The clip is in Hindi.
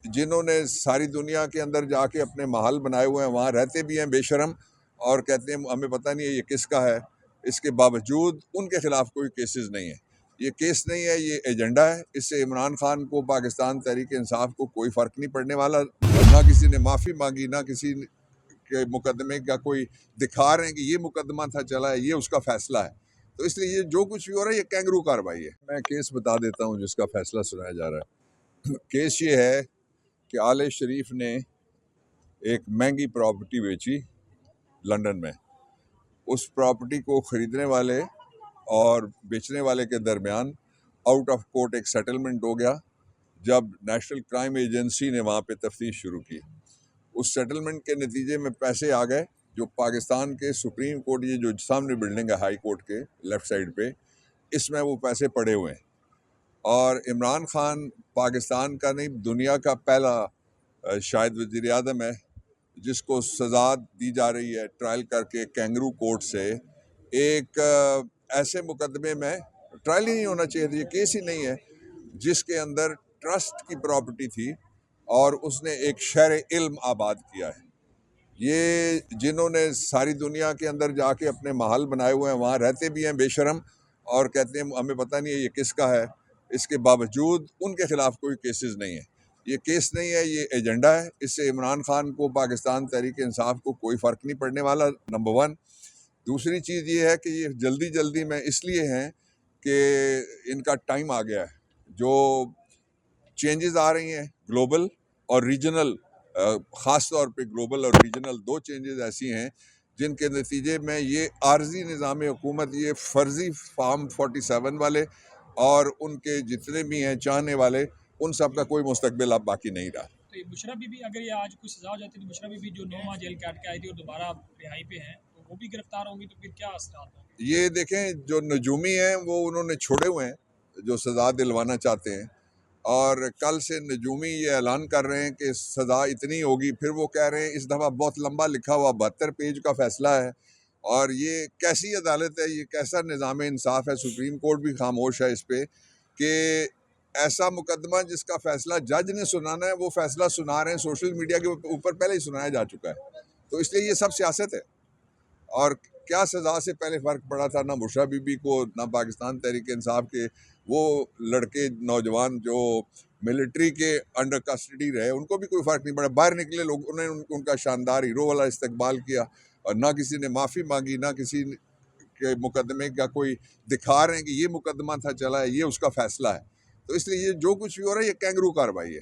जिन्होंने सारी दुनिया के अंदर जाके अपने महल बनाए हुए हैं, वहाँ रहते भी हैं बेशरम, और कहते हैं हमें पता नहीं है ये किसका है। इसके बावजूद उनके खिलाफ कोई केसेस नहीं है। ये केस नहीं है, ये एजेंडा है। इससे इमरान खान को, पाकिस्तान तहरीक इंसाफ को कोई फ़र्क नहीं पड़ने वाला। ना किसी ने माफ़ी मांगी, ना किसी के मुकदमे का कोई दिखा रहे हैं कि ये मुकदमा था चला है, ये उसका फैसला है। तो इसलिए ये जो कुछ भी हो रहा है ये कैंगरू कार्रवाई है। मैं केस बता देता हूँ जिसका फैसला सुनाया जा रहा है। केस ये है कि आले शरीफ ने एक महंगी प्रॉपर्टी बेची लंदन में। उस प्रॉपर्टी को ख़रीदने वाले और बेचने वाले के दरमियान आउट ऑफ कोर्ट एक सेटलमेंट हो गया। जब नेशनल क्राइम एजेंसी ने वहाँ पे तफ्तीश शुरू की, उस सेटलमेंट के नतीजे में पैसे आ गए जो पाकिस्तान के सुप्रीम कोर्ट, ये जो सामने बिल्डिंग है हाई कोर्ट के लेफ़्ट साइड पे, इसमें वो पैसे पड़े हुए हैं। और इमरान खान पाकिस्तान का नहीं, दुनिया का पहला शायद वज़ीर आज़म है जिसको सज़ा दी जा रही है ट्रायल करके कैंगरू कोर्ट से। एक ऐसे मुकदमे में ट्रायल ही नहीं होना चाहिए था, ये केस ही नहीं है, जिसके अंदर ट्रस्ट की प्रॉपर्टी थी और उसने एक शहर इल्म आबाद किया है। ये जिन्होंने सारी दुनिया के अंदर जाके अपने महल बनाए हुए हैं, वहाँ रहते भी हैं बेशरम, और कहते हैं हमें पता नहीं है ये किसका है। इसके बावजूद उनके खिलाफ कोई केसेस नहीं है। ये केस नहीं है, ये एजेंडा है। इससे इमरान खान को, पाकिस्तान तहरीक इंसाफ को कोई फ़र्क नहीं पड़ने वाला, नंबर वन। दूसरी चीज़ ये है कि ये जल्दी जल्दी में इसलिए हैं कि इनका टाइम आ गया है। जो चेंजेस आ रही हैं ग्लोबल और रीजनल, ख़ास तौर पे ग्लोबल और रीजनल, दो चेंजेस ऐसी हैं जिनके नतीजे में ये आर्जी निज़ाम हुकूमत, ये फ़र्ज़ी फार्म 47 वाले और उनके जितने भी हैं चाहने वाले, उन सब का कोई मुस्तकबिल अब बाकी नहीं रहा। तो ये बुशरा बीबी, अगर ये आज कुछ सजा हो जाती है तो बुशरा बीबी जो 9 माह जेल काट के आई थी और दोबारा रिहाई पे हैं, तो वो भी गिरफ्तार होंगी, तो फिर क्या असरात होंगे? ये देखें, जो नजूमी हैं वो उन्होंने छोड़े हुए हैं जो सज़ा दिलवाना चाहते हैं, और कल से नजूमी ये ऐलान कर रहे हैं कि सज़ा इतनी होगी। फिर वो कह रहे हैं इस दफ़ा बहुत लंबा लिखा हुआ 72 पेज का फ़ैसला है, और ये कैसी अदालत है, ये कैसा निज़ाम इंसाफ है। सुप्रीम कोर्ट भी खामोश है इस पर कि ऐसा मुकदमा जिसका फ़ैसला जज ने सुनाना है, वो फ़ैसला सुना रहे हैं। सोशल मीडिया के ऊपर पहले ही सुनाया जा चुका है। तो इसलिए ये सब सियासत है। और क्या सज़ा से पहले फ़र्क पड़ा था ना बुशरा बीबी को, ना पाकिस्तान तहरीक इंसाफ के वो लड़के नौजवान जो मिलिट्री के अंडर कस्टडी रहे, उनको भी कोई फ़र्क नहीं पड़ा। बाहर निकले लोग, उन्होंने उनका शानदार हीरो वाला इस्तकबाल किया, और ना किसी ने माफ़ी मांगी, ना किसी के मुकदमे का कोई दिखा रहे हैं कि ये मुकदमा था चला है, ये उसका फैसला है। तो इसलिए ये जो कुछ भी हो रहा है ये कैंगरू कार्रवाई है।